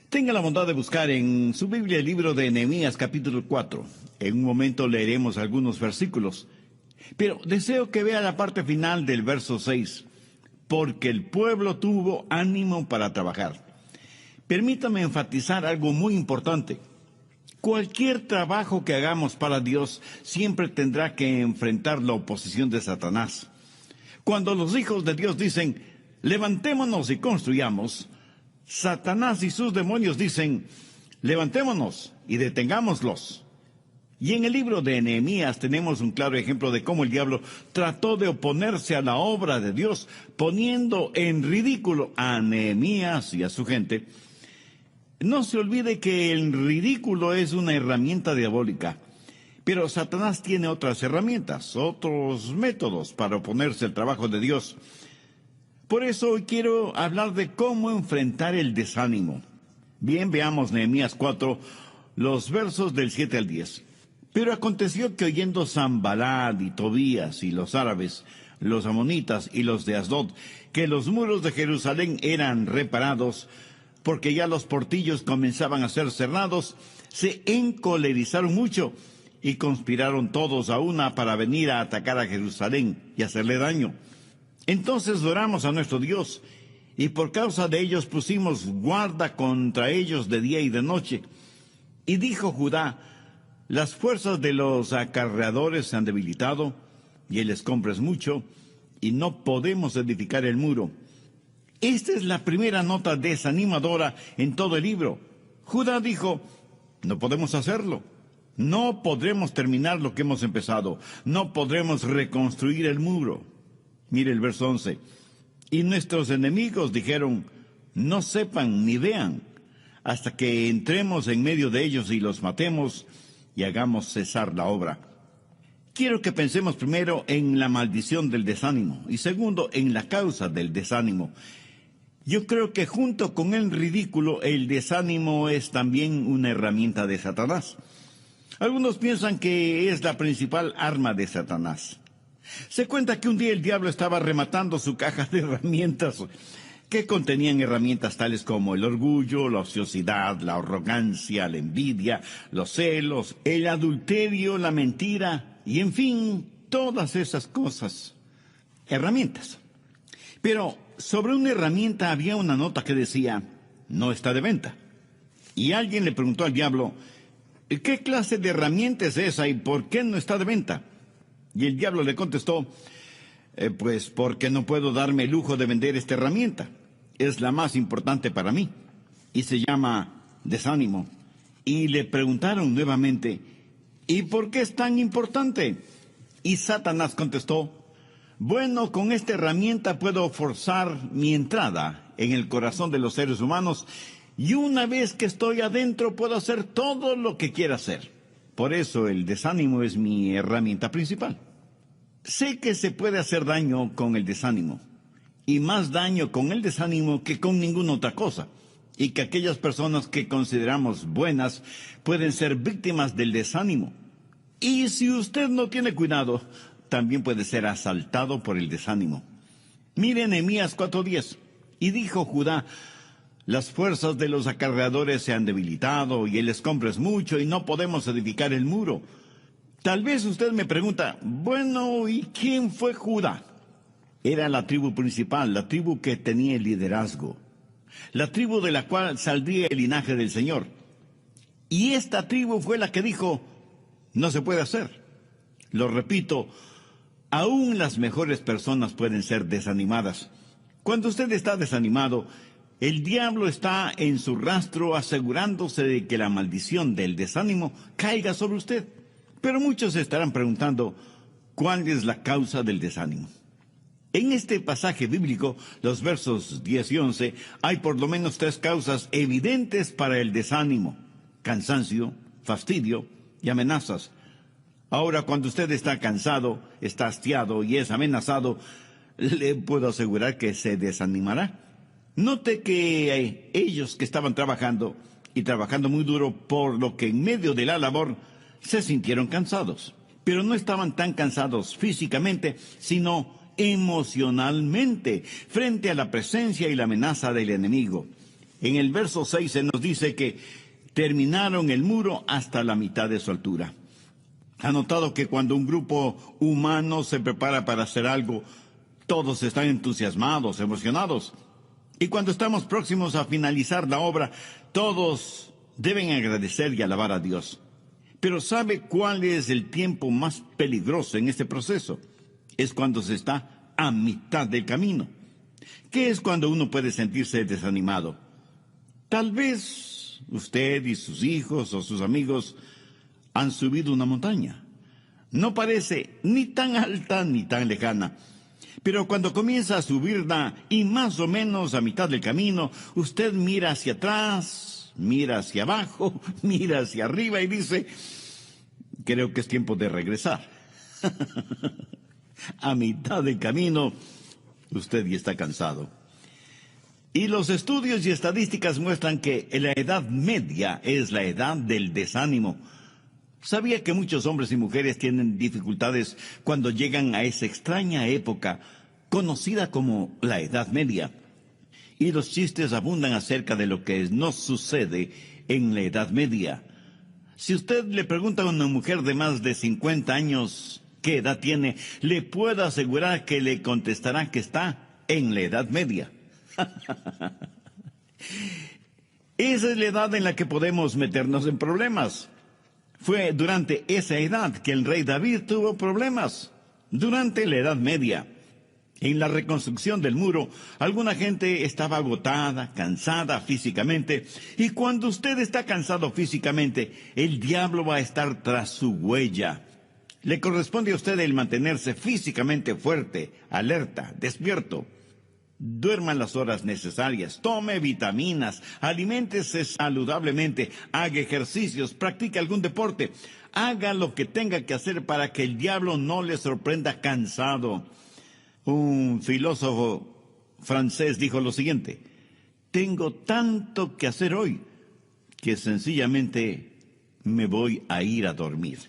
Tenga la bondad de buscar en su Biblia el libro de Nehemías capítulo 4. En un momento leeremos algunos versículos, pero deseo que vea la parte final del verso 6, porque el pueblo tuvo ánimo para trabajar. Permítame enfatizar algo muy importante. Cualquier trabajo que hagamos para Dios siempre tendrá que enfrentar la oposición de Satanás. Cuando los hijos de Dios dicen, levantémonos y construyamos, Satanás y sus demonios dicen, levantémonos y detengámoslos. Y en el libro de Nehemías tenemos un claro ejemplo de cómo el diablo trató de oponerse a la obra de Dios, poniendo en ridículo a Nehemías y a su gente. No se olvide que el ridículo es una herramienta diabólica, pero Satanás tiene otras herramientas, otros métodos para oponerse al trabajo de Dios. Por eso hoy quiero hablar de cómo enfrentar el desánimo. Bien, veamos Nehemías 4, los versos del 7 al 10. Pero aconteció que oyendo Sanballat y Tobías y los árabes, los amonitas y los de Asdod, que los muros de Jerusalén eran reparados, porque ya los portillos comenzaban a ser cerrados, se encolerizaron mucho y conspiraron todos a una para venir a atacar a Jerusalén y hacerle daño. Entonces oramos a nuestro Dios, y por causa de ellos pusimos guarda contra ellos de día y de noche. Y dijo Judá, las fuerzas de los acarreadores se han debilitado, y el escombro es mucho, y no podemos edificar el muro. Esta es la primera nota desanimadora en todo el libro. Judá dijo, no podemos hacerlo. No podremos terminar lo que hemos empezado. No podremos reconstruir el muro. Mire el verso 11. Y nuestros enemigos dijeron, no sepan ni vean, hasta que entremos en medio de ellos y los matemos y hagamos cesar la obra. Quiero que pensemos primero en la maldición del desánimo y segundo en la causa del desánimo. Yo creo que junto con el ridículo, el desánimo es también una herramienta de Satanás. Algunos piensan que es la principal arma de Satanás. Se cuenta que un día el diablo estaba rematando su caja de herramientas que contenían herramientas tales como el orgullo, la ociosidad, la arrogancia, la envidia, los celos, el adulterio, la mentira y en fin, todas esas cosas. Herramientas. Pero sobre una herramienta había una nota que decía, no está de venta. Y alguien le preguntó al diablo, ¿qué clase de herramienta es esa y por qué no está de venta? Y el diablo le contestó, pues porque no puedo darme el lujo de vender esta herramienta. Es la más importante para mí. Y se llama desánimo. Y le preguntaron nuevamente, ¿y por qué es tan importante? Y Satanás contestó, bueno, con esta herramienta puedo forzar mi entrada en el corazón de los seres humanos y una vez que estoy adentro puedo hacer todo lo que quiera hacer. Por eso el desánimo es mi herramienta principal. Sé que se puede hacer daño con el desánimo, y más daño con el desánimo que con ninguna otra cosa, y que aquellas personas que consideramos buenas pueden ser víctimas del desánimo. Y si usted no tiene cuidado, también puede ser asaltado por el desánimo. Mire Nehemías 4:10, y dijo Judá, las fuerzas de los acarreadores se han debilitado y el escombro es mucho y no podemos edificar el muro. Tal vez usted me pregunta, bueno, ¿y quién fue Judá? Era la tribu principal, la tribu que tenía el liderazgo, la tribu de la cual saldría el linaje del Señor. Y esta tribu fue la que dijo, no se puede hacer. Lo repito, aún las mejores personas pueden ser desanimadas. Cuando usted está desanimado, el diablo está en su rastro asegurándose de que la maldición del desánimo caiga sobre usted. Pero muchos se estarán preguntando, ¿cuál es la causa del desánimo? En este pasaje bíblico, los versos 10 y 11, hay por lo menos 3 causas evidentes para el desánimo: cansancio, fastidio y amenazas. Ahora, cuando usted está cansado, está hastiado y es amenazado, le puedo asegurar que se desanimará. Note que ellos que estaban trabajando, y trabajando muy duro, por lo que en medio de la labor se sintieron cansados. Pero no estaban tan cansados físicamente, sino emocionalmente, frente a la presencia y la amenaza del enemigo. En el verso 6 se nos dice que terminaron el muro hasta la mitad de su altura. ¿Ha notado que cuando un grupo humano se prepara para hacer algo, todos están entusiasmados, emocionados? Y cuando estamos próximos a finalizar la obra, todos deben agradecer y alabar a Dios. Pero ¿sabe cuál es el tiempo más peligroso en este proceso? Es cuando se está a mitad del camino. ¿Qué es cuando uno puede sentirse desanimado? Tal vez usted y sus hijos o sus amigos han subido una montaña. No parece ni tan alta ni tan lejana. Pero cuando comienza a subirla y más o menos a mitad del camino, usted mira hacia atrás, mira hacia abajo, mira hacia arriba y dice, creo que es tiempo de regresar. A mitad del camino, usted ya está cansado. Y los estudios y estadísticas muestran que la edad media es la edad del desánimo. ¿Sabía que muchos hombres y mujeres tienen dificultades cuando llegan a esa extraña época conocida como la Edad Media? Y los chistes abundan acerca de lo que nos sucede en la Edad Media. Si usted le pregunta a una mujer de más de 50 años qué edad tiene, le puedo asegurar que le contestará que está en la Edad Media. Esa es la edad en la que podemos meternos en problemas. Fue durante esa edad que el rey David tuvo problemas, durante la Edad Media. En la reconstrucción del muro, alguna gente estaba agotada, cansada físicamente, y cuando usted está cansado físicamente, el diablo va a estar tras su huella. Le corresponde a usted el mantenerse físicamente fuerte, alerta, despierto. Duerma las horas necesarias, tome vitaminas, aliméntese saludablemente, haga ejercicios, practique algún deporte. Haga lo que tenga que hacer para que el diablo no le sorprenda cansado. Un filósofo francés dijo lo siguiente: tengo tanto que hacer hoy que sencillamente me voy a ir a dormir.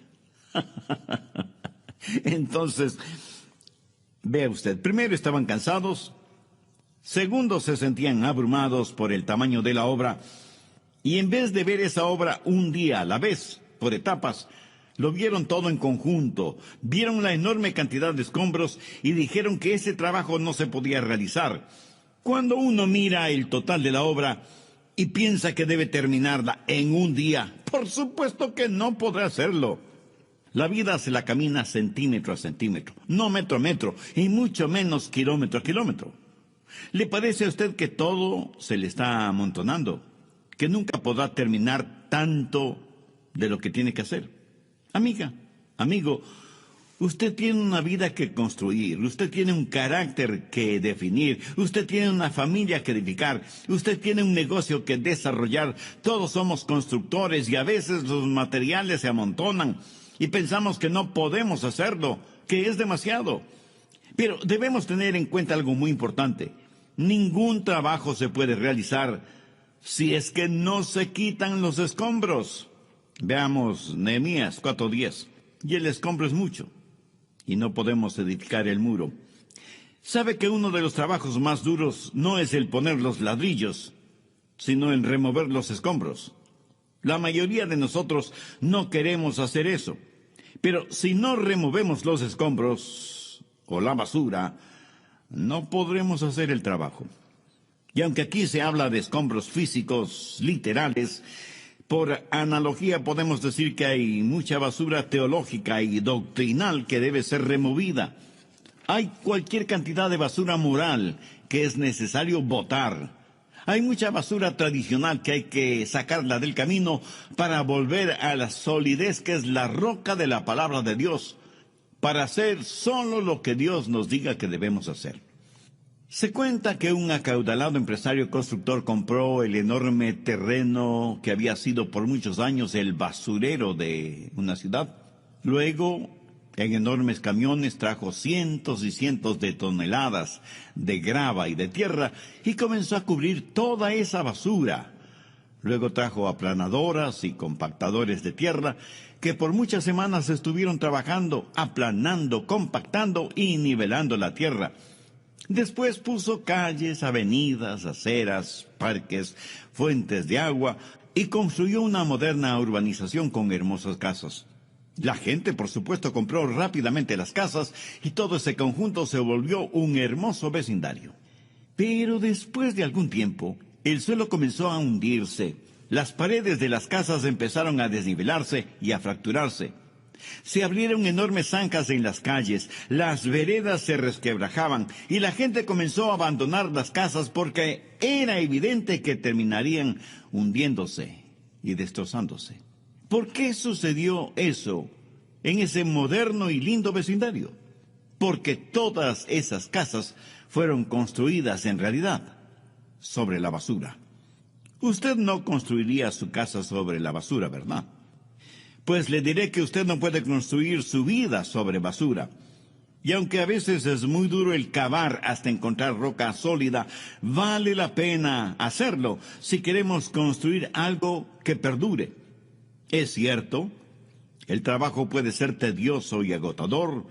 Entonces, vea usted, primero estaban cansados. Segundo, se sentían abrumados por el tamaño de la obra, y en vez de ver esa obra un día a la vez, por etapas, lo vieron todo en conjunto, vieron la enorme cantidad de escombros y dijeron que ese trabajo no se podía realizar. Cuando uno mira el total de la obra y piensa que debe terminarla en un día, por supuesto que no podrá hacerlo. La vida se la camina centímetro a centímetro, no metro a metro, y mucho menos kilómetro a kilómetro. ¿Le parece a usted que todo se le está amontonando? ¿Que nunca podrá terminar tanto de lo que tiene que hacer? Amiga, amigo, usted tiene una vida que construir, usted tiene un carácter que definir, usted tiene una familia que edificar, usted tiene un negocio que desarrollar. Todos somos constructores y a veces los materiales se amontonan y pensamos que no podemos hacerlo, que es demasiado. Pero debemos tener en cuenta algo muy importante. Ningún trabajo se puede realizar si es que no se quitan los escombros. Veamos Nehemías 4:10. Y el escombro es mucho, y no podemos edificar el muro. ¿Sabe que uno de los trabajos más duros no es el poner los ladrillos, sino el remover los escombros? La mayoría de nosotros no queremos hacer eso. Pero si no removemos los escombros o la basura, no podremos hacer el trabajo. Y aunque aquí se habla de escombros físicos, literales, por analogía podemos decir que hay mucha basura teológica y doctrinal que debe ser removida. Hay cualquier cantidad de basura moral que es necesario botar. Hay mucha basura tradicional que hay que sacarla del camino para volver a la solidez que es la roca de la palabra de Dios, para hacer solo lo que Dios nos diga que debemos hacer. Se cuenta que un acaudalado empresario constructor compró el enorme terreno que había sido por muchos años el basurero de una ciudad. Luego, en enormes camiones trajo cientos y cientos de toneladas de grava y de tierra y comenzó a cubrir toda esa basura. Luego trajo aplanadoras y compactadores de tierra que por muchas semanas estuvieron trabajando, aplanando, compactando y nivelando la tierra. Después puso calles, avenidas, aceras, parques, fuentes de agua y construyó una moderna urbanización con hermosas casas. La gente, por supuesto, compró rápidamente las casas y todo ese conjunto se volvió un hermoso vecindario. Pero después de algún tiempo, el suelo comenzó a hundirse. Las paredes de las casas empezaron a desnivelarse y a fracturarse. Se abrieron enormes zanjas en las calles, las veredas se resquebrajaban y la gente comenzó a abandonar las casas porque era evidente que terminarían hundiéndose y destrozándose. ¿Por qué sucedió eso en ese moderno y lindo vecindario? Porque todas esas casas fueron construidas en realidad sobre la basura. Usted no construiría su casa sobre la basura, ¿verdad? Pues le diré que usted no puede construir su vida sobre basura. Y aunque a veces es muy duro el cavar hasta encontrar roca sólida, vale la pena hacerlo si queremos construir algo que perdure. Es cierto, el trabajo puede ser tedioso y agotador.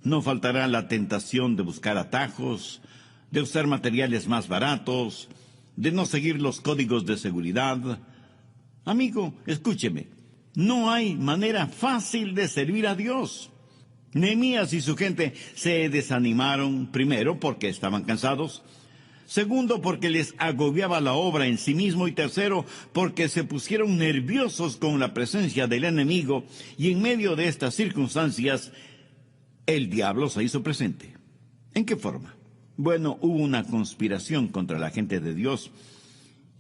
No faltará la tentación de buscar atajos, de usar materiales más baratos, de no seguir los códigos de seguridad. Amigo, escúcheme, no hay manera fácil de servir a Dios. Nehemías y su gente se desanimaron, primero porque estaban cansados, segundo porque les agobiaba la obra en sí mismo y tercero porque se pusieron nerviosos con la presencia del enemigo y en medio de estas circunstancias el diablo se hizo presente. ¿En qué forma? Bueno, hubo una conspiración contra la gente de Dios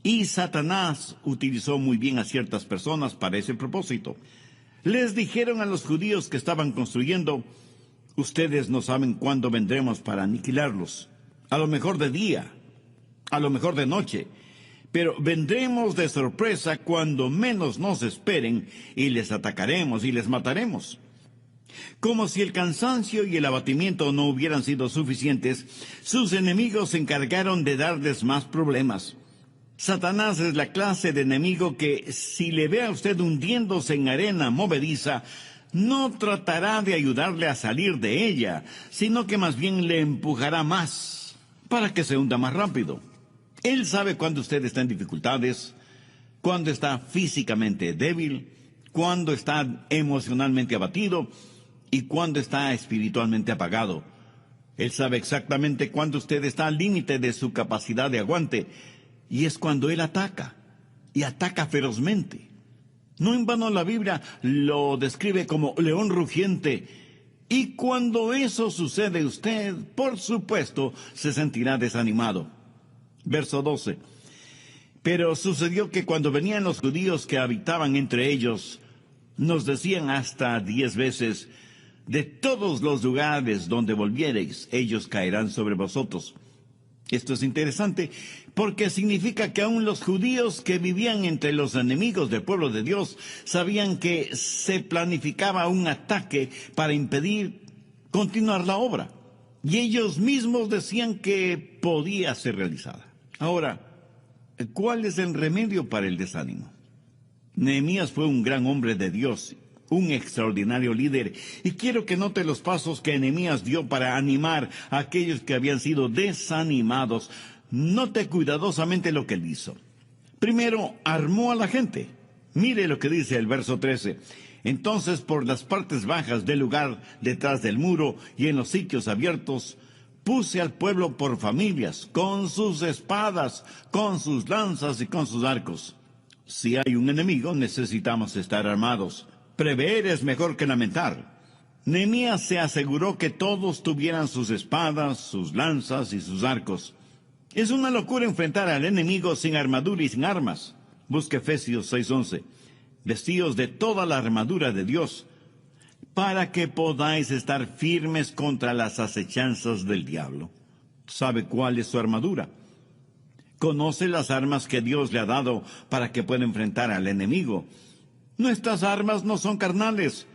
y Satanás utilizó muy bien a ciertas personas para ese propósito. Les dijeron a los judíos que estaban construyendo: ustedes no saben cuándo vendremos para aniquilarlos. A lo mejor de día, a lo mejor de noche, pero vendremos de sorpresa cuando menos nos esperen y les atacaremos y les mataremos. Como si el cansancio y el abatimiento no hubieran sido suficientes, sus enemigos se encargaron de darles más problemas. Satanás es la clase de enemigo que, si le ve a usted hundiéndose en arena movediza, no tratará de ayudarle a salir de ella, sino que más bien le empujará más para que se hunda más rápido. Él sabe cuando usted está en dificultades, cuando está físicamente débil, cuando está emocionalmente abatido y cuando está espiritualmente apagado. Él sabe exactamente cuándo usted está al límite de su capacidad de aguante, y es cuando Él ataca, y ataca ferozmente. No en vano la Biblia lo describe como león rugiente, y cuando eso sucede usted, por supuesto, se sentirá desanimado. Verso 12. Pero sucedió que cuando venían los judíos que habitaban entre ellos, nos decían hasta 10 veces: de todos los lugares donde volviereis, ellos caerán sobre vosotros. Esto es interesante porque significa que aún los judíos que vivían entre los enemigos del pueblo de Dios sabían que se planificaba un ataque para impedir continuar la obra. Y ellos mismos decían que podía ser realizada. Ahora, ¿cuál es el remedio para el desánimo? Nehemías fue un gran hombre de Dios, un extraordinario líder, y quiero que note los pasos que Nehemías dio para animar a aquellos que habían sido desanimados. Note cuidadosamente lo que él hizo. Primero, armó a la gente. Mire lo que dice el verso 13. Entonces, por las partes bajas del lugar, detrás del muro y en los sitios abiertos, puse al pueblo por familias, con sus espadas, con sus lanzas y con sus arcos. Si hay un enemigo, necesitamos estar armados. Prever es mejor que lamentar. Nehemías se aseguró que todos tuvieran sus espadas, sus lanzas y sus arcos. Es una locura enfrentar al enemigo sin armadura y sin armas. Busque Efesios 6:11. Vestíos de toda la armadura de Dios, para que podáis estar firmes contra las acechanzas del diablo. ¿Sabe cuál es su armadura? Conoce las armas que Dios le ha dado para que pueda enfrentar al enemigo. Nuestras armas no son carnales,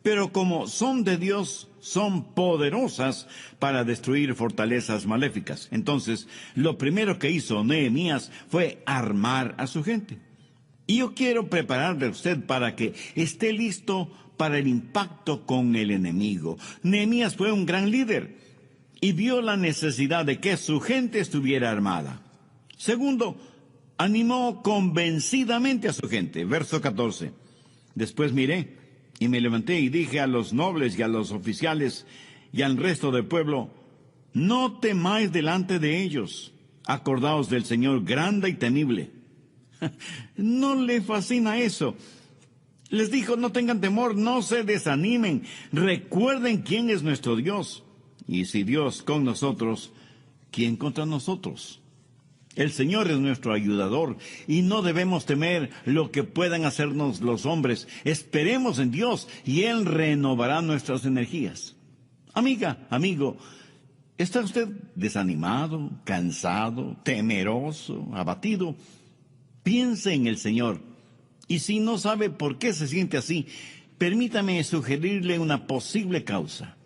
pero como son de Dios, son poderosas para destruir fortalezas maléficas. Entonces, lo primero que hizo Nehemías fue armar a su gente. Y yo quiero prepararle a usted para que esté listo para el impacto con el enemigo. Nehemías fue un gran líder. y vio la necesidad de que su gente estuviera armada. Segundo, animó convencidamente a su gente. Verso 14. Después miré y me levanté y dije a los nobles y a los oficiales y al resto del pueblo: no temáis delante de ellos, acordaos del Señor grande y temible. ¿No le fascina eso? Les dijo: no tengan temor, no se desanimen, recuerden quién es nuestro Dios. Y si Dios con nosotros, ¿quién contra nosotros? El Señor es nuestro ayudador y no debemos temer lo que puedan hacernos los hombres. Esperemos en Dios y Él renovará nuestras energías. Amiga, amigo, ¿está usted desanimado, cansado, temeroso, abatido? Piense en el Señor. Y si no sabe por qué se siente así, permítame sugerirle una posible causa.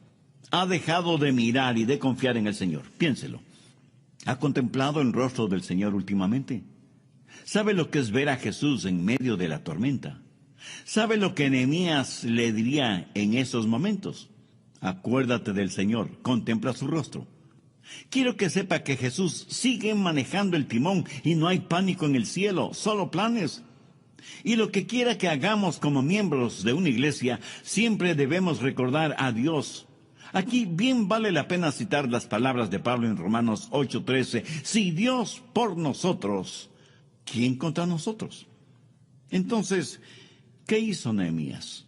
Ha dejado de mirar y de confiar en el Señor. Piénselo. ¿Ha contemplado el rostro del Señor últimamente? ¿Sabe lo que es ver a Jesús en medio de la tormenta? ¿Sabe lo que Nehemías le diría en esos momentos? Acuérdate del Señor, contempla su rostro. Quiero que sepa que Jesús sigue manejando el timón y no hay pánico en el cielo, solo planes. Y lo que quiera que hagamos como miembros de una iglesia, siempre debemos recordar a Dios. Aquí bien vale la pena citar las palabras de Pablo en Romanos 8:13. Si Dios por nosotros, ¿quién contra nosotros? Entonces, ¿qué hizo Nehemías?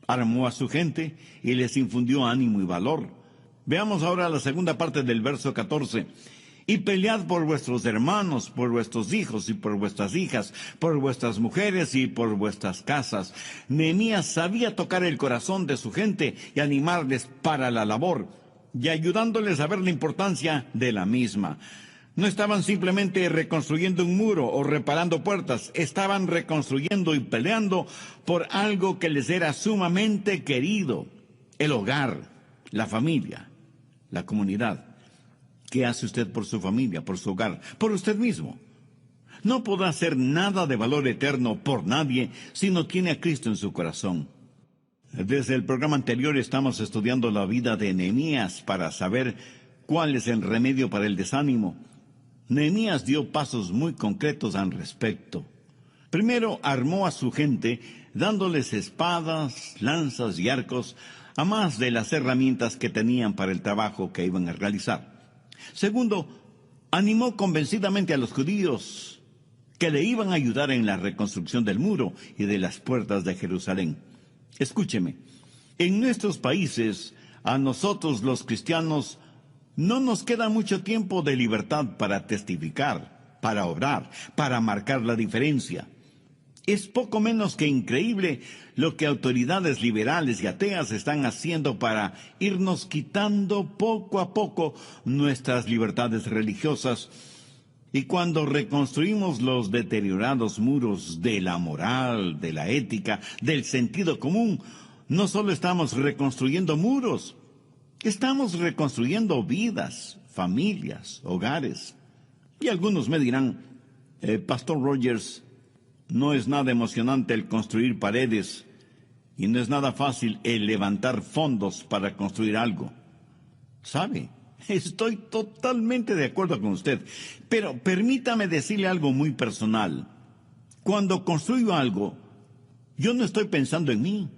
Armó a su gente y les infundió ánimo y valor. Veamos ahora la segunda parte del verso 14. Y pelead por vuestros hermanos, por vuestros hijos y por vuestras hijas, por vuestras mujeres y por vuestras casas. Nehemías sabía tocar el corazón de su gente y animarles para la labor, y ayudándoles a ver la importancia de la misma. No estaban simplemente reconstruyendo un muro o reparando puertas, estaban reconstruyendo y peleando por algo que les era sumamente querido: el hogar, la familia, la comunidad. ¿Qué hace usted por su familia, por su hogar, por usted mismo? No podrá hacer nada de valor eterno por nadie si no tiene a Cristo en su corazón. Desde el programa anterior estamos estudiando la vida de Nehemías para saber cuál es el remedio para el desánimo. Nehemías dio pasos muy concretos al respecto. Primero, armó a su gente dándoles espadas, lanzas y arcos, a más de las herramientas que tenían para el trabajo que iban a realizar. Segundo, animó convencidamente a los judíos que le iban a ayudar en la reconstrucción del muro y de las puertas de Jerusalén. Escúcheme, en nuestros países, a nosotros los cristianos, no nos queda mucho tiempo de libertad para testificar, para orar, para marcar la diferencia. Es poco menos que increíble lo que autoridades liberales y ateas están haciendo para irnos quitando poco a poco nuestras libertades religiosas. Y cuando reconstruimos los deteriorados muros de la moral, de la ética, del sentido común, no solo estamos reconstruyendo muros, estamos reconstruyendo vidas, familias, hogares. Y algunos me dirán: Pastor Rogers, no es nada emocionante el construir paredes y no es nada fácil el levantar fondos para construir algo. ¿Sabe? Estoy totalmente de acuerdo con usted, pero permítame decirle algo muy personal. Cuando construyo algo, yo no estoy pensando en mí.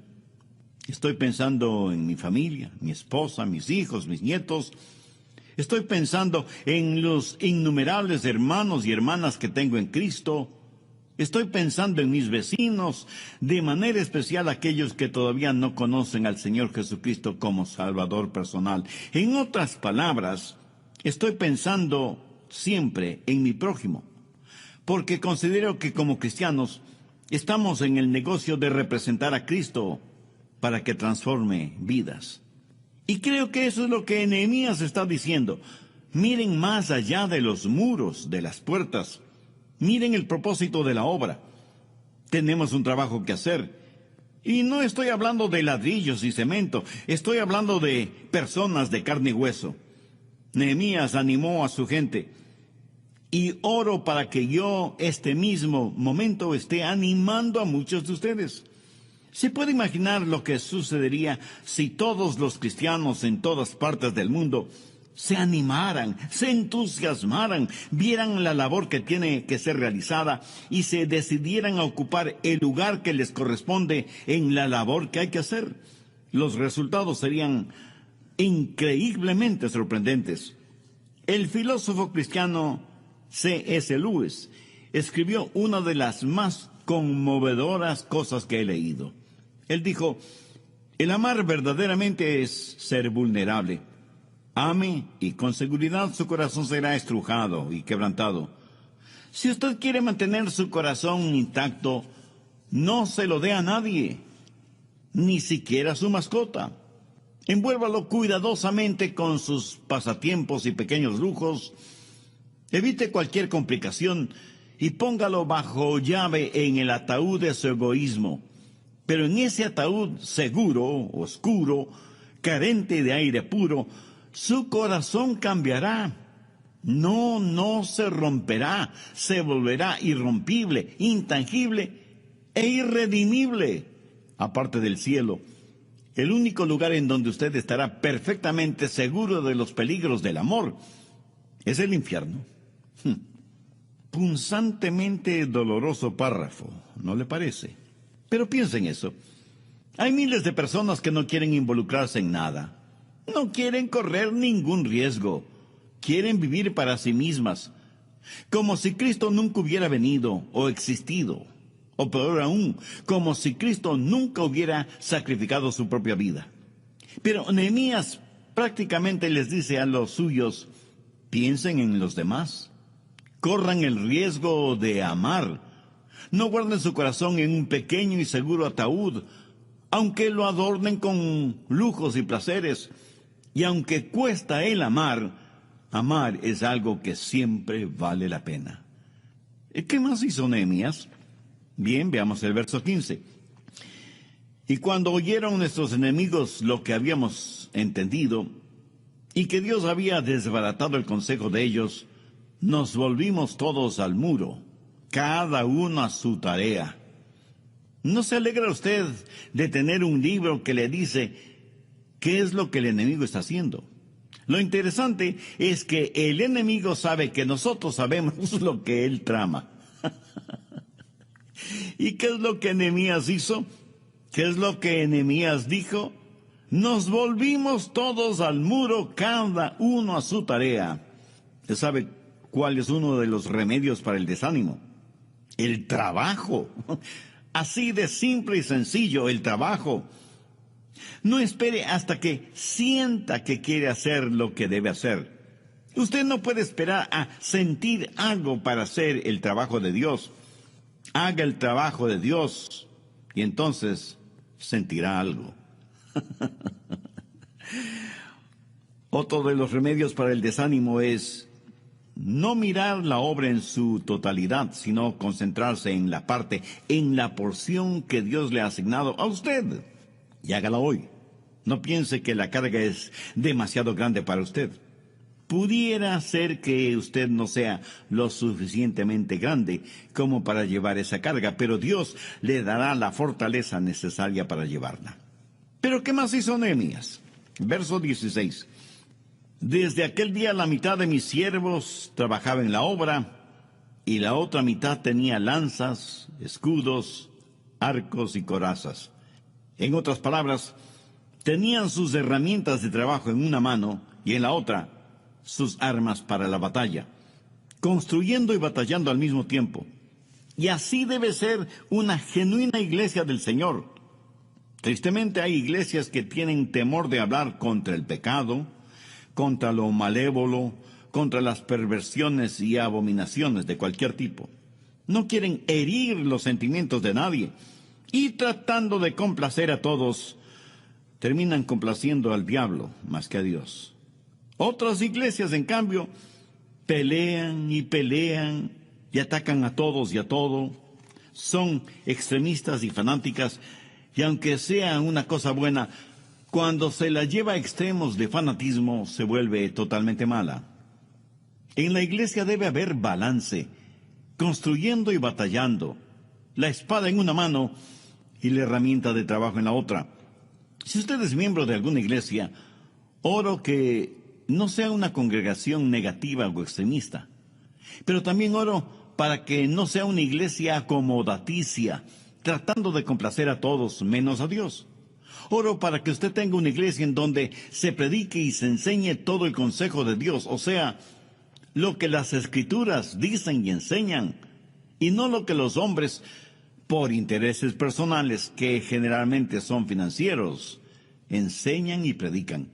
Estoy pensando en mi familia, mi esposa, mis hijos, mis nietos. Estoy pensando en los innumerables hermanos y hermanas que tengo en Cristo. Estoy pensando en mis vecinos, de manera especial aquellos que todavía no conocen al Señor Jesucristo como Salvador personal. En otras palabras, estoy pensando siempre en mi prójimo, porque considero que como cristianos estamos en el negocio de representar a Cristo para que transforme vidas. Y creo que eso es lo que Nehemías está diciendo. Miren más allá de los muros, de las puertas. Miren el propósito de la obra. Tenemos un trabajo que hacer. Y no estoy hablando de ladrillos y cemento. Estoy hablando de personas de carne y hueso. Nehemías animó a su gente. Y oro para que yo, este mismo momento, esté animando a muchos de ustedes. ¿Se puede imaginar lo que sucedería si todos los cristianos en todas partes del mundo se animaran, se entusiasmaran, vieran la labor que tiene que ser realizada y se decidieran a ocupar el lugar que les corresponde en la labor que hay que hacer, los resultados serían increíblemente sorprendentes. El filósofo cristiano C.S. Lewis escribió una de las más conmovedoras cosas que he leído. Él dijo: el amar verdaderamente es ser vulnerable. Ame y con seguridad su corazón será estrujado y quebrantado. Si usted quiere mantener su corazón intacto, no se lo dé a nadie, ni siquiera a su mascota. Envuélvalo cuidadosamente con sus pasatiempos y pequeños lujos. Evite cualquier complicación y póngalo bajo llave en el ataúd de su egoísmo. Pero en ese ataúd seguro, oscuro, carente de aire puro, su corazón cambiará. No se romperá, se volverá irrompible, intangible e irredimible. Aparte del cielo, el único lugar en donde usted estará perfectamente seguro de los peligros del amor es el infierno. Punzantemente doloroso párrafo, ¿no le parece? Pero piensa en eso. Hay miles de personas que no quieren involucrarse en nada. No quieren correr ningún riesgo. Quieren vivir para sí mismas, como si Cristo nunca hubiera venido o existido. O peor aún, como si Cristo nunca hubiera sacrificado su propia vida. Pero Nehemías prácticamente les dice a los suyos: piensen en los demás. Corran el riesgo de amar. No guarden su corazón en un pequeño y seguro ataúd, aunque lo adornen con lujos y placeres. Y aunque cuesta el amar, amar es algo que siempre vale la pena. ¿Qué más hizo Nehemías? Bien, veamos el verso 15. Y cuando oyeron nuestros enemigos lo que habíamos entendido, y que Dios había desbaratado el consejo de ellos, nos volvimos todos al muro, cada uno a su tarea. ¿No se alegra usted de tener un libro que le dice qué es lo que el enemigo está haciendo? Lo interesante es que el enemigo sabe que nosotros sabemos lo que él trama. ¿Y qué es lo que Nehemías hizo? ¿Qué es lo que Nehemías dijo? Nos volvimos todos al muro, cada uno a su tarea. ¿Usted sabe cuál es uno de los remedios para el desánimo? El trabajo. Así de simple y sencillo, el trabajo. No espere hasta que sienta que quiere hacer lo que debe hacer. Usted no puede esperar a sentir algo para hacer el trabajo de Dios. Haga el trabajo de Dios y entonces sentirá algo. Otro de los remedios para el desánimo es no mirar la obra en su totalidad, sino concentrarse en la parte, en la porción que Dios le ha asignado a usted. Y hágala hoy. No piense que la carga es demasiado grande para usted. Pudiera ser que usted no sea lo suficientemente grande como para llevar esa carga, pero Dios le dará la fortaleza necesaria para llevarla. ¿Pero qué más hizo Nehemías? Verso 16. Desde aquel día la mitad de mis siervos trabajaba en la obra, y la otra mitad tenía lanzas, escudos, arcos y corazas. En otras palabras, tenían sus herramientas de trabajo en una mano y en la otra sus armas para la batalla, construyendo y batallando al mismo tiempo. Y así debe ser una genuina iglesia del Señor. Tristemente hay iglesias que tienen temor de hablar contra el pecado, contra lo malévolo, contra las perversiones y abominaciones de cualquier tipo. No quieren herir los sentimientos de nadie, y tratando de complacer a todos, terminan complaciendo al diablo más que a Dios. Otras iglesias, en cambio, pelean y atacan a todos y a todo. Son extremistas y fanáticas, y aunque sea una cosa buena, cuando se la lleva a extremos de fanatismo, se vuelve totalmente mala. En la iglesia debe haber balance, construyendo y batallando, la espada en una mano y la herramienta de trabajo en la otra. Si usted es miembro de alguna iglesia, oro que no sea una congregación negativa o extremista. Pero también oro para que no sea una iglesia acomodaticia, tratando de complacer a todos menos a Dios. Oro para que usted tenga una iglesia en donde se predique y se enseñe todo el consejo de Dios, o sea, lo que las Escrituras dicen y enseñan, y no lo que los hombres, por intereses personales, que generalmente son financieros, enseñan y predican.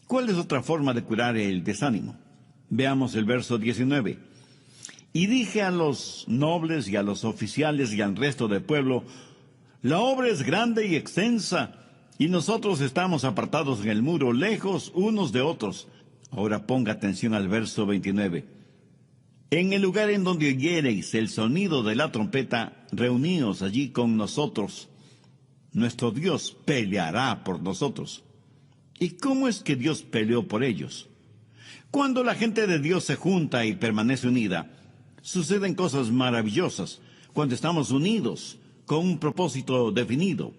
¿Cuál es otra forma de curar el desánimo? Veamos el verso 19. Y dije a los nobles y a los oficiales y al resto del pueblo, la obra es grande y extensa, y nosotros estamos apartados en el muro, lejos unos de otros. Ahora ponga atención al verso 29. En el lugar en donde oyereis el sonido de la trompeta, reuníos allí con nosotros. Nuestro Dios peleará por nosotros. ¿Y cómo es que Dios peleó por ellos? Cuando la gente de Dios se junta y permanece unida, suceden cosas maravillosas. Cuando estamos unidos con un propósito definido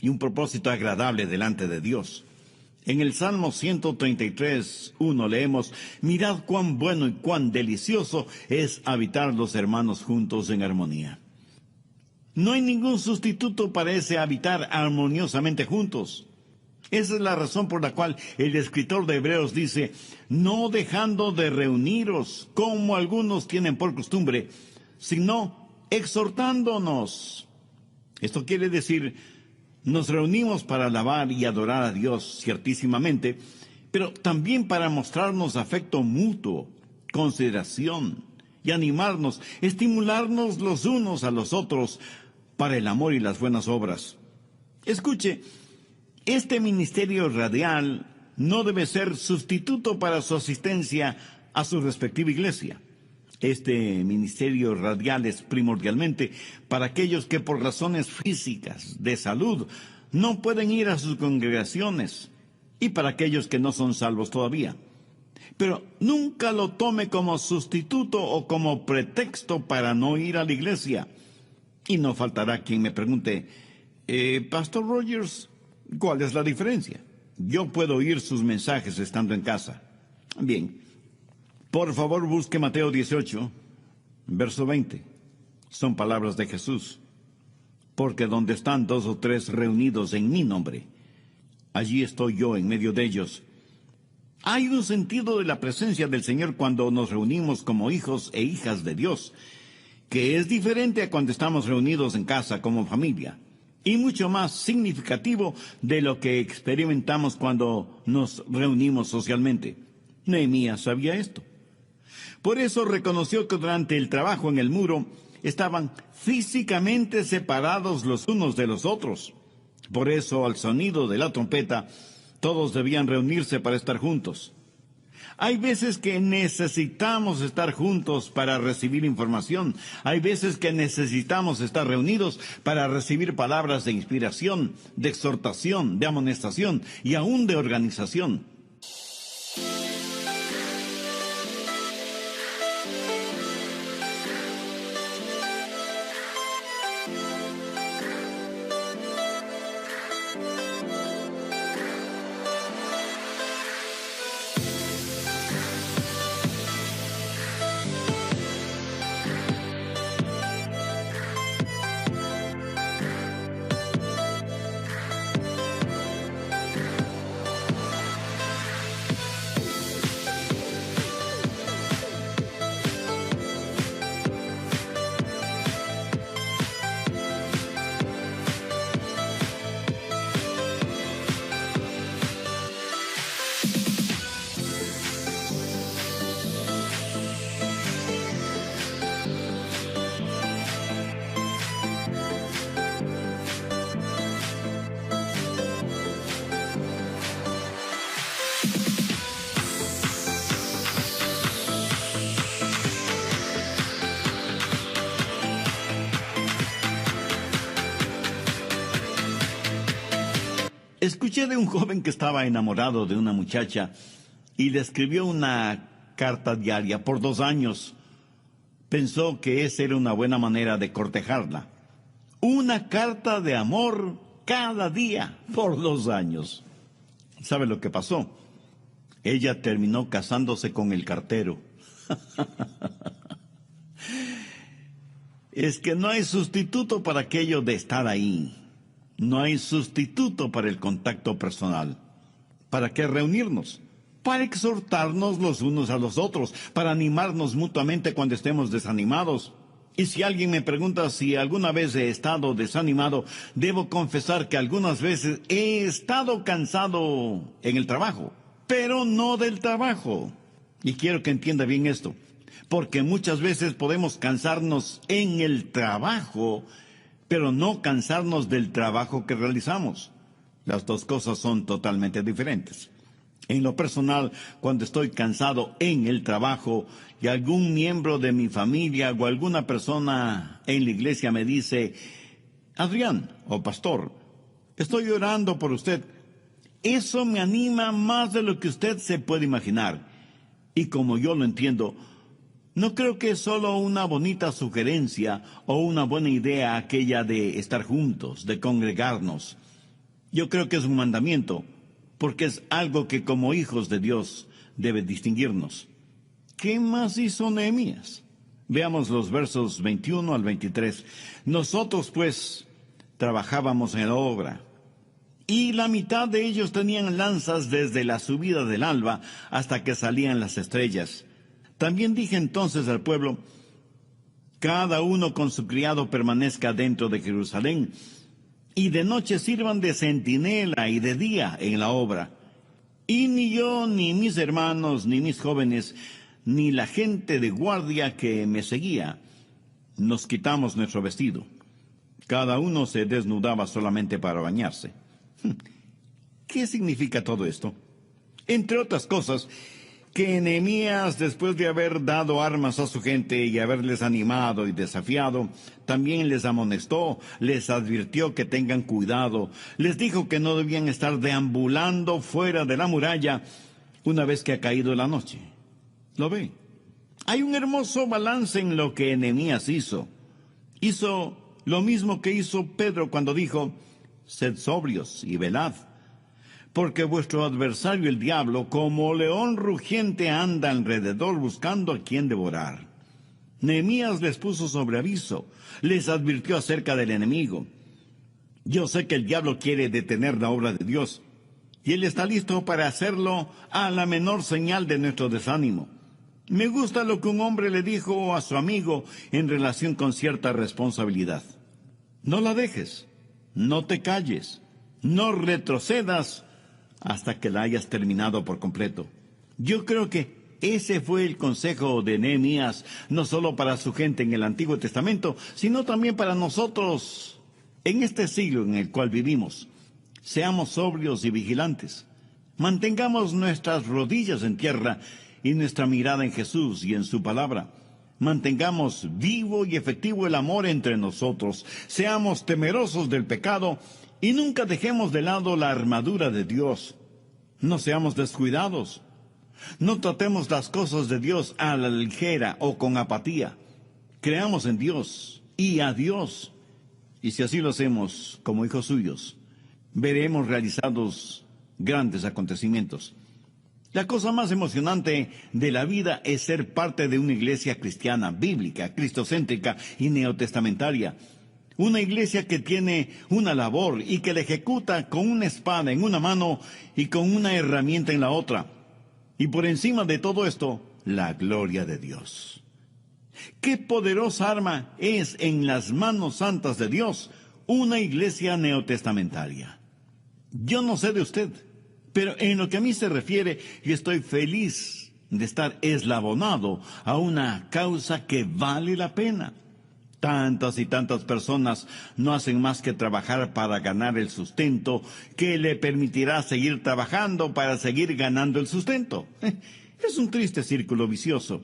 y un propósito agradable delante de Dios. En el Salmo 133:1 leemos, mirad cuán bueno y cuán delicioso es habitar los hermanos juntos en armonía. No hay ningún sustituto para ese habitar armoniosamente juntos. Esa es la razón por la cual el escritor de Hebreos dice, no dejando de reuniros como algunos tienen por costumbre, sino exhortándonos. Esto quiere decir, nos reunimos para alabar y adorar a Dios ciertísimamente, pero también para mostrarnos afecto mutuo, consideración y animarnos, estimularnos los unos a los otros para el amor y las buenas obras. Escuche, este ministerio radial no debe ser sustituto para su asistencia a su respectiva iglesia. Este ministerio radial es primordialmente para aquellos que por razones físicas, de salud, no pueden ir a sus congregaciones y para aquellos que no son salvos todavía. Pero nunca lo tome como sustituto o como pretexto para no ir a la iglesia. Y no faltará quien me pregunte, Pastor Rogers, ¿cuál es la diferencia? Yo puedo oír sus mensajes estando en casa. Bien. Por favor, busque Mateo 18, verso 20. Son palabras de Jesús. Porque donde están 2 o 3 reunidos en mi nombre, allí estoy yo en medio de ellos. Hay un sentido de la presencia del Señor cuando nos reunimos como hijos e hijas de Dios, que es diferente a cuando estamos reunidos en casa como familia, y mucho más significativo de lo que experimentamos cuando nos reunimos socialmente. Nehemías sabía esto. Por eso reconoció que durante el trabajo en el muro estaban físicamente separados los unos de los otros. Por eso, al sonido de la trompeta, todos debían reunirse para estar juntos. Hay veces que necesitamos estar juntos para recibir información. Hay veces que necesitamos estar reunidos para recibir palabras de inspiración, de exhortación, de amonestación y aún de organización. Escuché de un joven que estaba enamorado de una muchacha y le escribió una carta diaria por 2 años. Pensó que esa era una buena manera de cortejarla. Una carta de amor cada día por 2 años. ¿Sabe lo que pasó? Ella terminó casándose con el cartero. Es que no hay sustituto para aquello de estar ahí. No hay sustituto para el contacto personal. ¿Para qué reunirnos? Para exhortarnos los unos a los otros, para animarnos mutuamente cuando estemos desanimados. Y si alguien me pregunta si alguna vez he estado desanimado, debo confesar que algunas veces he estado cansado en el trabajo, pero no del trabajo. Y quiero que entienda bien esto, porque muchas veces podemos cansarnos en el trabajo, pero no cansarnos del trabajo que realizamos. Las dos cosas son totalmente diferentes. En lo personal, cuando estoy cansado en el trabajo y algún miembro de mi familia o alguna persona en la iglesia me dice, Adrián o pastor, estoy orando por usted, eso me anima más de lo que usted se puede imaginar. Y como yo lo entiendo, no creo que es solo una bonita sugerencia o una buena idea aquella de estar juntos, de congregarnos. Yo creo que es un mandamiento, porque es algo que como hijos de Dios debe distinguirnos. ¿Qué más hizo Nehemías? Veamos los versos 21 al 23. Nosotros pues trabajábamos en la obra, y la mitad de ellos tenían lanzas desde la subida del alba hasta que salían las estrellas. También dije entonces al pueblo, cada uno con su criado permanezca dentro de Jerusalén, y de noche sirvan de centinela y de día en la obra. Y ni yo, ni mis hermanos, ni mis jóvenes, ni la gente de guardia que me seguía, nos quitamos nuestro vestido. Cada uno se desnudaba solamente para bañarse. ¿Qué significa todo esto? Entre otras cosas, que Nehemías, después de haber dado armas a su gente y haberles animado y desafiado, también les amonestó, les advirtió que tengan cuidado, les dijo que no debían estar deambulando fuera de la muralla una vez que ha caído la noche. ¿Lo ve? Hay un hermoso balance en lo que Nehemías hizo. Hizo lo mismo que hizo Pedro cuando dijo, sed sobrios y velad, porque vuestro adversario el diablo, como león rugiente, anda alrededor buscando a quien devorar. Nehemías les puso sobre aviso, les advirtió acerca del enemigo. Yo sé que el diablo quiere detener la obra de Dios, y él está listo para hacerlo a la menor señal de nuestro desánimo. Me gusta lo que un hombre le dijo a su amigo en relación con cierta responsabilidad. No la dejes, no te calles, no retrocedas hasta que la hayas terminado por completo. Yo creo que ese fue el consejo de Nehemías, no solo para su gente en el Antiguo Testamento, sino también para nosotros en este siglo en el cual vivimos. Seamos sobrios y vigilantes. Mantengamos nuestras rodillas en tierra y nuestra mirada en Jesús y en su palabra. Mantengamos vivo y efectivo el amor entre nosotros. Seamos temerosos del pecado y nunca dejemos de lado la armadura de Dios. No seamos descuidados. No tratemos las cosas de Dios a la ligera o con apatía. Creamos en Dios y a Dios. Y si así lo hacemos como hijos suyos, veremos realizados grandes acontecimientos. La cosa más emocionante de la vida es ser parte de una iglesia cristiana, bíblica, cristocéntrica y neotestamentaria. Una iglesia que tiene una labor y que la ejecuta con una espada en una mano y con una herramienta en la otra. Y por encima de todo esto, la gloria de Dios. ¡Qué poderosa arma es en las manos santas de Dios una iglesia neotestamentaria! Yo no sé de usted, pero en lo que a mí se refiere, yo estoy feliz de estar eslabonado a una causa que vale la pena. Tantas y tantas personas no hacen más que trabajar para ganar el sustento que le permitirá seguir trabajando para seguir ganando el sustento. Es un triste círculo vicioso.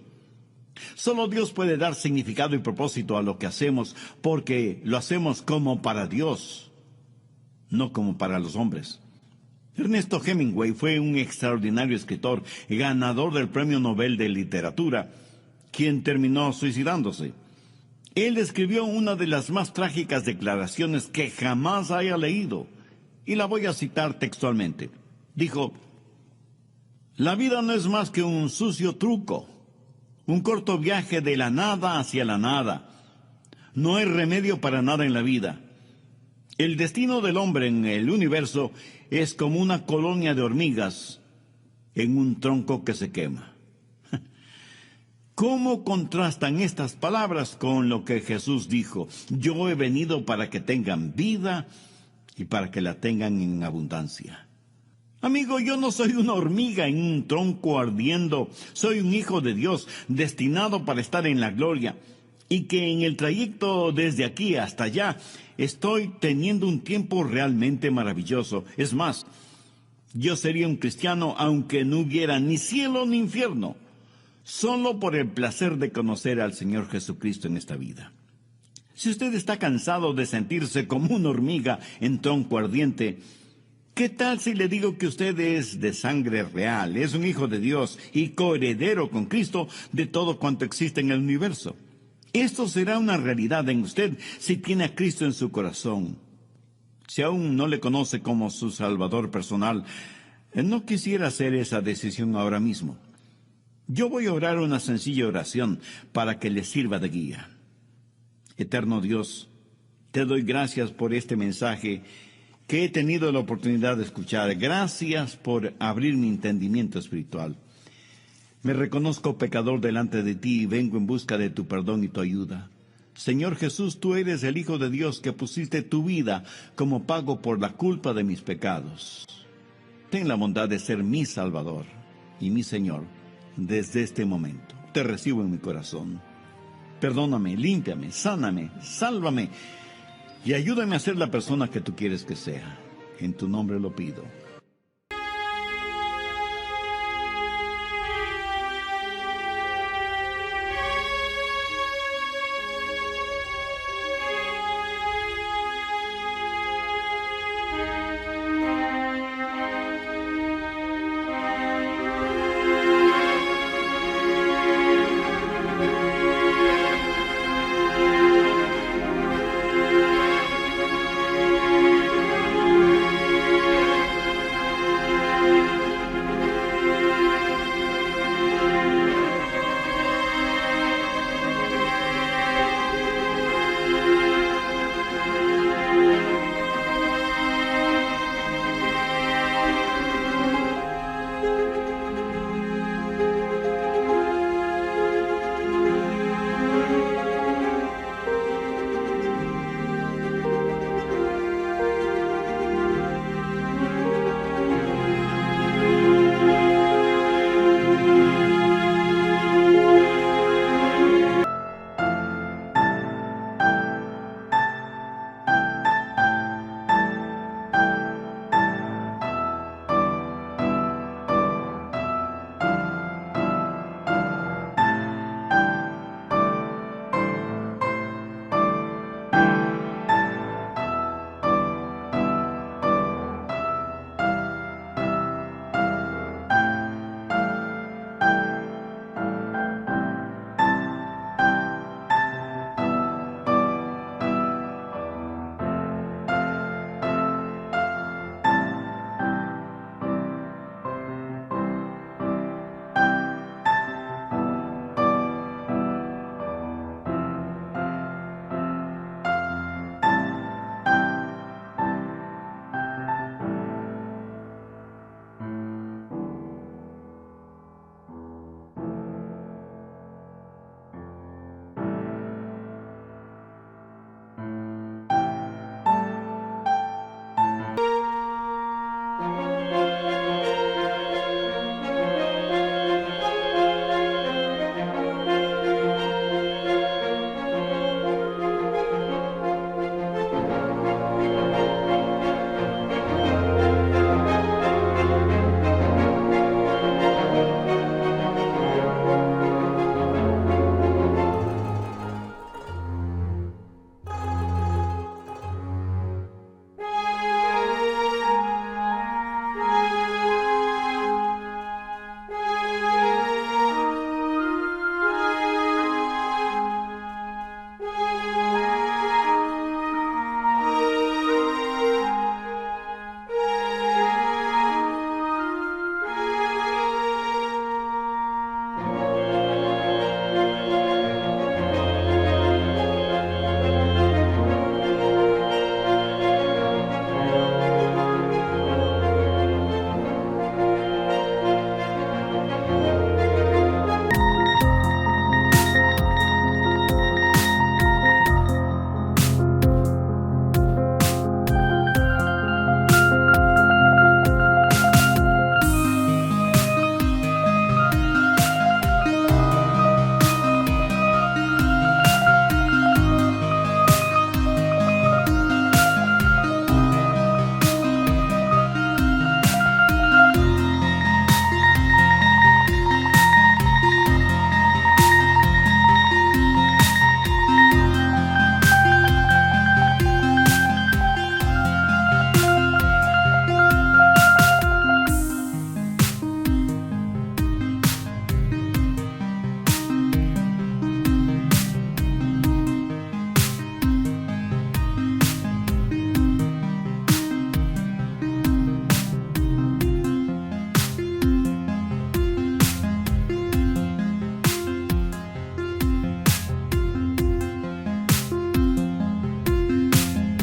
Solo Dios puede dar significado y propósito a lo que hacemos, porque lo hacemos como para Dios, no como para los hombres. Ernesto Hemingway fue un extraordinario escritor, ganador del Premio Nobel de Literatura, quien terminó suicidándose. Él escribió una de las más trágicas declaraciones que jamás haya leído, y la voy a citar textualmente. Dijo, La vida no es más que un sucio truco, un corto viaje de la nada hacia la nada. No hay remedio para nada en la vida. El destino del hombre en el universo es como una colonia de hormigas en un tronco que se quema. ¿Cómo contrastan estas palabras con lo que Jesús dijo? Yo he venido para que tengan vida y para que la tengan en abundancia. Amigo, yo no soy una hormiga en un tronco ardiendo. Soy un hijo de Dios, destinado para estar en la gloria. Y que en el trayecto desde aquí hasta allá estoy teniendo un tiempo realmente maravilloso. Es más, yo sería un cristiano aunque no hubiera ni cielo ni infierno, solo por el placer de conocer al Señor Jesucristo en esta vida. Si usted está cansado de sentirse como una hormiga en tronco ardiente, ¿qué tal si le digo que usted es de sangre real, es un hijo de Dios y coheredero con Cristo de todo cuanto existe en el universo? Esto será una realidad en usted si tiene a Cristo en su corazón. Si aún no le conoce como su Salvador personal, no quisiera hacer esa decisión ahora mismo. Yo voy a orar una sencilla oración para que le sirva de guía. Eterno Dios, te doy gracias por este mensaje que he tenido la oportunidad de escuchar. Gracias por abrir mi entendimiento espiritual. Me reconozco pecador delante de ti y vengo en busca de tu perdón y tu ayuda. Señor Jesús, tú eres el Hijo de Dios que pusiste tu vida como pago por la culpa de mis pecados. Ten la bondad de ser mi Salvador y mi Señor. Desde este momento te recibo en mi corazón. Perdóname, límpiame, sáname, sálvame y ayúdame a ser la persona que tú quieres que sea. En tu nombre lo pido.